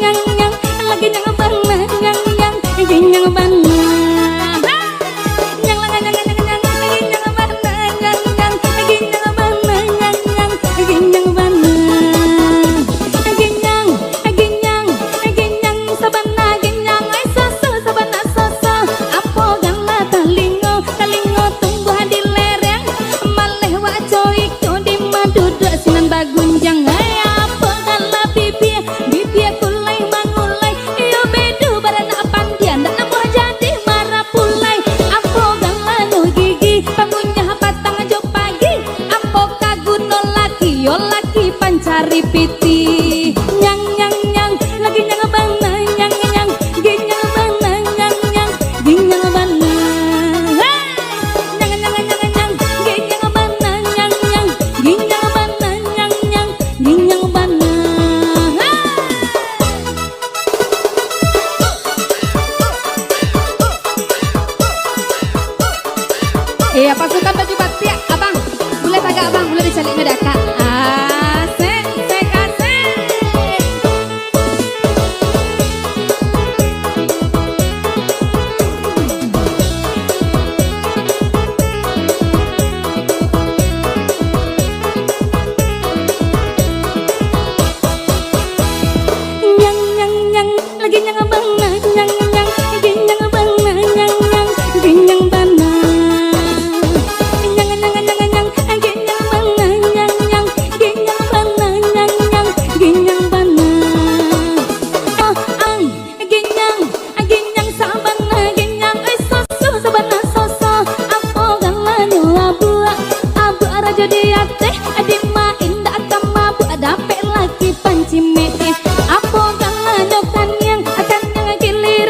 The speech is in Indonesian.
nyang nyang lagi nyang bang nyang nyang lagi nyang bang nyang lagi nyang nyang nyang lagi nyang bang nyang nyang lagi nyang bang nyang nyang lagi nyang bang lagi nyang sabana lagi nyang ai soso sabana soso apo gala talingo talingo tumbuh di lereng maleh wa coy di madu sinan bagunjang ai apa gala bibi bibi kulai mangulai iyo bedu barana pandian dan namuh jadi marah pulai apo gala no gigi bangunnya patang jo pagi apo kaguno laki yo laki pancari piti nyang nyang nyang lagi nyang bang nyang nyang ginyang bang nyang nyang ginyang bang nyang nyang nyang nyang ginyang bang nyang nyang ginyang bang nyang nyang ginyang bang iya pasukan baju batik abang boleh tagak abang boleh dicalik ngedaka asik asik asik nyang nyang nyang lagi nyang